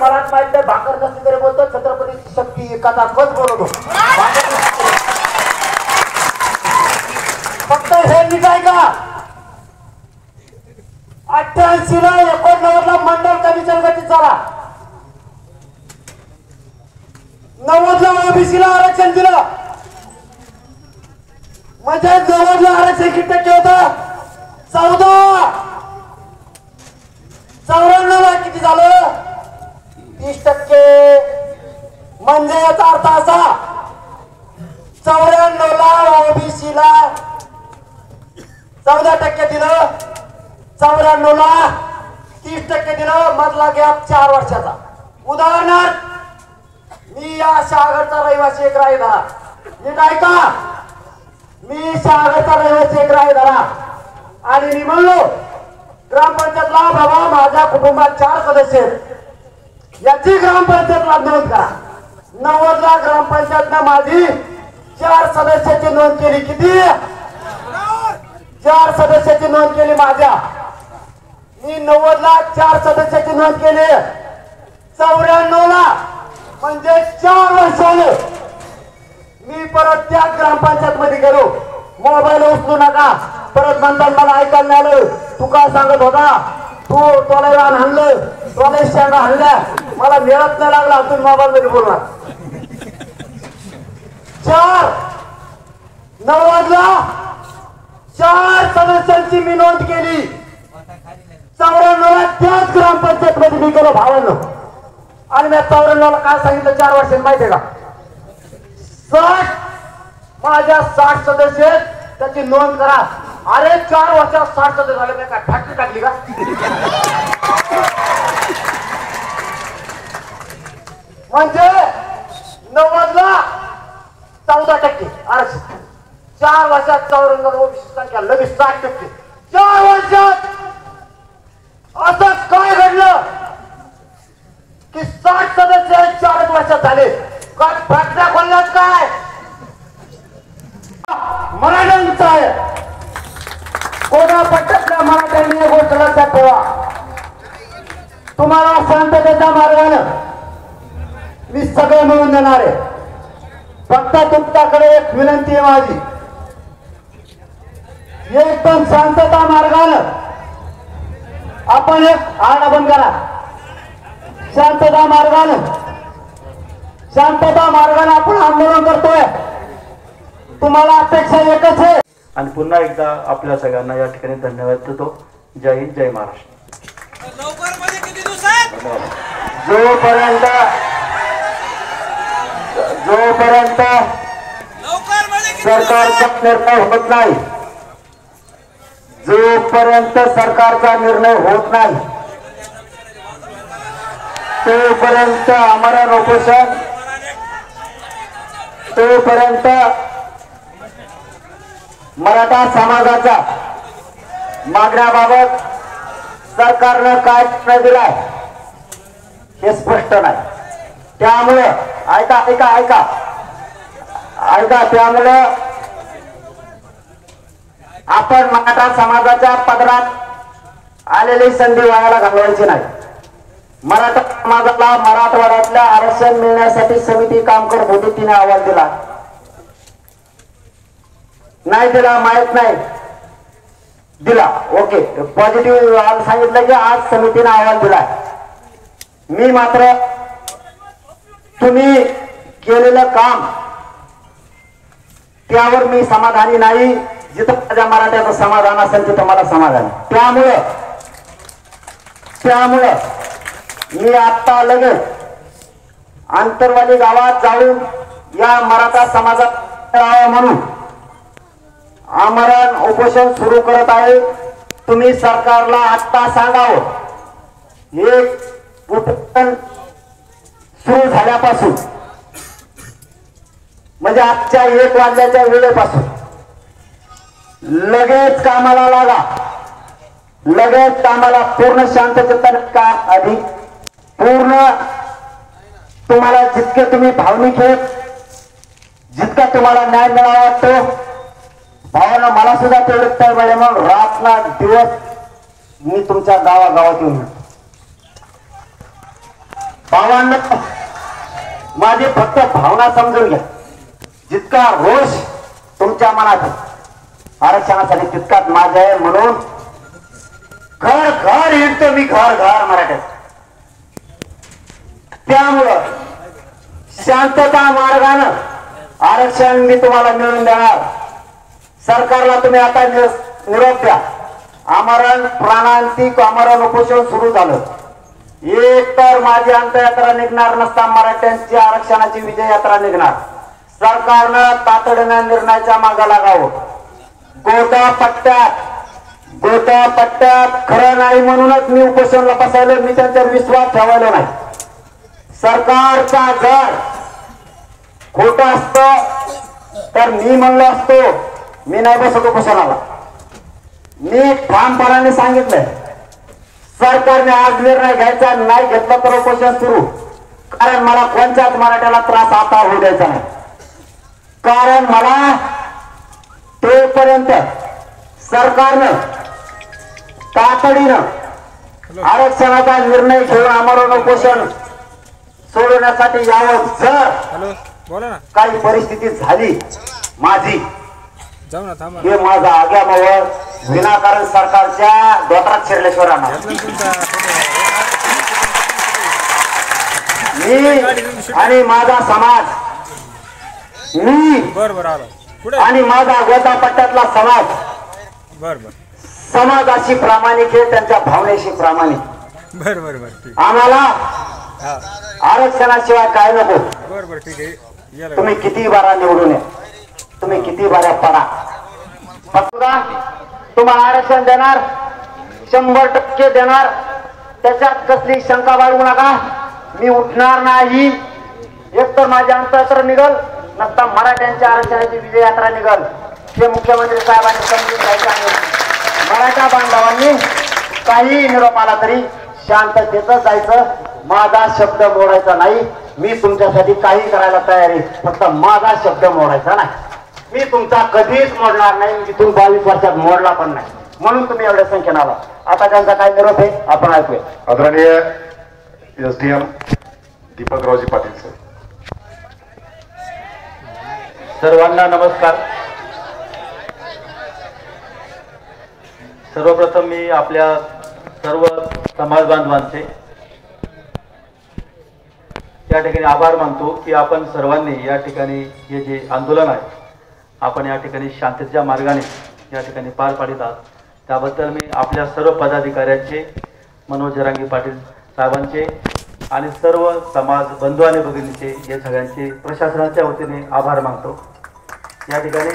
मलाच माहित नाही, भाकर नसली तरी बोलतो छत्रपती शक्ती एकाचा खच बोलतो. फक्त हे नीट आहे का, 88 ला 89 ला मंडळ कमिशन गठीत झाला, 90 ला ओबीसी ला आरक्षण दिलं, म्हणजे 90 ला आरक्षण किती टक्के होतं, 14. 94 ला किती झालं, 30%. म्हणजे याचा अर्थ असा, 94 ला ओबीसी ला 14% दिलं, 94 ला 30% दिलं, मधला गॅप 4 वर्षाचा. उदाहरणार्थ मी या शहागडचा रहिवासी एक रायधारा, नीट ऐका, मी शहागडचा रहिवासी एक रायधारा आणि मी म्हणलो ग्रामपंचायतला बाबा माझ्या कुटुंबात 4 सदस्य आहेत, याची ग्रामपंचायतला नोंद करा. 90 ला ग्रामपंचायतनं माझी 4 सदस्याची नोंद केली. किती? 4 सदस्याची नोंद केली माझ्या. मी 90 ला 4 सदस्याची नोंद केली. 94 ला म्हणजे 4 वर्षाने मी परत त्या ग्रामपंचायत मध्ये गेलो. मोबाईल उचलू नका, परत म्हणतात मला ऐकायला आलं, तू काय सांगत होता, तू तोला रान हाणलं, तोला शेंगा हाणल्या, मला मिळत नाही लागला, तुम्ही मोबाईल मध्ये बोलणार. 90 ला 4 सदस्यांची मी नोंद केली. 94 ला त्याच ग्रामपंचायत मध्ये मी गेलो भावांनो, आणि मी 94 ला काय सांगितलं 4 वर्षांनी माहितीये का, 60 माझ्या 60 सदस्य त्याची नोंद करा. अरे 4 वर्षात 60 सदस्य झाले, मी काय फॅक्टरी टाकली का? म्हणजे 90 ला 14% आरक्षण, 4 वर्षात 94 ओबीसी संख्या लगेच 60%. 4 वर्षात असं काय घडलं की 60 सदस्य 4 वर्षात झाले? काय फॅक्टऱ्या खोलल्यात काय? मराठ्यांचा आहे, कोणा पट्ट्यातल्या मराठ्यांनी एक गोष्ट लक्षात ठेवा, तुम्हाला शांततेच्या मार्गानं मी सगळे मिळून देणार आहे. फक्त तुमच्याकडे एक विनंती आहे माझी, एकदम शांतता मार्गानं आपण एक आडा बंद करा. शांतता मार्गानं आपण आंदोलन करतोय. तुम्हाला अपेक्षा एकच आहे. आणि पुन्हा एकदा आपल्या सगळ्यांना या ठिकाणी धन्यवाद देतो. जय हिंद, जय महाराष्ट्र. जोपर्यंत सरकारचा निर्णय होत नाही, जोपर्यंत सरकारचा निर्णय होत नाही, तोपर्यंत आमरण उपोषण, तोपर्यंत मराठा समाजाच्या मागण्याबाबत सरकारनं काय निर्णय दिलाय हे स्पष्ट नाही. त्यामुळे ऐका त्यामुळे आपण मराठा समाजाच्या पदरात आलेली संधी वायाला घालवायची नाही. मराठा समाजाला मराठवाड्यातल्या आरक्षण मिळण्यासाठी समिती काम करत होती, तिने अहवाल दिला नाही, दिला माहित नाही, दिला ओके पॉझिटिव्ह सांगितलं की आज समितीने अहवाल दिला. मी मात्र तुम्ही केलेलं काम त्यावर मी समाधानी नाही. जिथं माझ्या मराठ्याचं समाधान असेल तिथं मला समाधान. त्यामुळे मी आता लगेच आंतरवाली गावात जाऊन या मराठा समाजात म्हणून आमरण उपोषण सुरू करत आहे. तुम्ही सरकारला आता सांगावं, हे उपोषण सुरू झाल्यापासून म्हणजे आजच्या 1 वाजल्याच्या वेळेपासून लगेच कामाला लागा. लगेच कामाला पूर्ण शांततेने का आधी पूर्ण तुम्हाला जितके तुम्ही भावनिक आहेत, जितका तुम्हाला न्याय मिळावा वाटतो भावांना, मला सुद्धा तेवढेच काय पाहिजे. मग रात्र दिवस मी तुमच्या गावागावात येऊन भावांना माझी फक्त भावना समजून घ्या. जितका रोष तुमच्या मनात आरक्षणासाठी तितकाच माझा आहे. म्हणून घर घर हिंडतो मी, घर घर मराठ्यात. त्यामुळं शांतता मार्गानं आरक्षण मी तुम्हाला मिळवून देणार. सरकारला तुम्ही आता निरोप द्या. आमरण प्राणांतिक आमरण उपोषण सुरू झालं. एक तर माझी अंत्ययात्रा निघणार नसता मराठ्यांची आरक्षणाची विजय यात्रा निघणार. सरकारनं तातडीनं निर्णयाच्या मागे लागावं. गोटा पट्ट्यात खरं नाही म्हणूनच मी उपोषणला बसायला, मी त्यांच्यावर विश्वास ठेवायला नाही. सरकारचा जर खोटा असतो तर मी म्हणलो असतो मी नाही बसत उपोषणाला. मी ठामपणाने सांगितलंय सरकारने आज निर्णय घ्यायचा, नाही घेतला तर उपोषण सुरू. कारण मला कोणत्याच मराठ्याला त्रास आता होऊ द्यायचा नाही. कारण मला तोपर्यंत सरकारनं तातडीनं आरक्षणाचा निर्णय घेऊन आमरण उपोषण सोडवण्यासाठी यावं. जर काही परिस्थिती झाली माझी, हे माझा आग्यामावर विनाकारण सरकारच्या दोत्रात शिरल्याशिवाय राहणार मी आणि माझा समाज, मी आणि माझा गोटा पट्ट्यातला समाज समाजाशी प्रामाणिक आहे, त्यांच्या भावनेशी प्रामाणिक. आम्हाला आरक्षणाशिवाय काय नको. तुम्ही किती बारा निवडून या, तुम्ही किती बारा पडा, तुम्हाला आरक्षण देणार, 100% देणार. त्याच्यात कसली शंका बाळगू नका. मी उठणार नाही. एकतर माझी अंत्ययात्रा निघल, नसता मराठ्यांच्या आरक्षणाची विजय यात्रा निघल. हे मुख्यमंत्री साहेबांनी समजून घ्यायचे आहे. मराठा बांधवांनी काही निरोप आला तरी शांततेचं जायचं. माझा शब्द मोडायचा नाही. मी तुमच्यासाठी काही करायला तयार आहे, फक्त माझा शब्द मोडायचा नाही. मी तुमचा कधीच मोडणार नाही. इथून 22 वर्षात मोडला पण नाही. म्हणून तुम्ही एवढ्या संख्येने आला. आता त्यांचा काय निरोप आहे आपण ऐकूया. आदरणीय एसडीएम दीपकरावजी पाटील सर. सर्वांना नमस्कार. सर्वप्रथम मी आपल्या सर्व समाज बांधवांचे या ठिकाणी आभार मानतो की आपण सर्वांनी या ठिकाणी हे जे आंदोलन आहे आपण या ठिकाणी शांततेच्या मार्गाने या ठिकाणी पार पाडित आहात. त्याबद्दल मी आपल्या सर्व पदाधिकाऱ्यांचे, मनोज जरांगे पाटील साहेबांचे आणि सर्व समाज बंधू आणि भगिनीचे, या सगळ्यांचे प्रशासनाच्या वतीने आभार मानतो. या ठिकाणी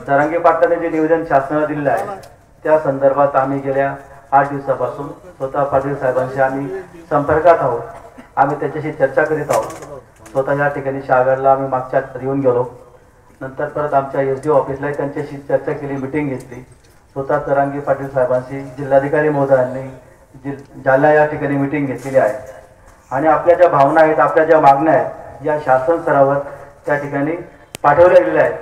जरांगे पाटलांनी जे निवेदन शासनाला दिलेलं आहे त्या संदर्भात आम्ही गेल्या 8 दिवसापासून स्वतः पाटील साहेबांशी आम्ही संपर्कात आहोत. आम्ही त्याच्याशी चर्चा करीत आहोत. स्वतः या ठिकाणी शहागडला आम्ही मागच्या येऊन गेलो. नंतर परत आमच्या एसडीओ ऑफिसला त्यांच्याशी चर्चा केली, मिटिंग घेतली. स्वतः जरांगे पाटील साहेबांशी जिल्हाधिकारी महोदयांनी जालना या ठिकाणी मिटिंग घेतलेली आहे. आणि आपल्या ज्या भावना आहेत, आपल्या ज्या मागण्या आहेत, या शासन स्तरावर त्या ठिकाणी पाठवल्या गेलेल्या आहेत.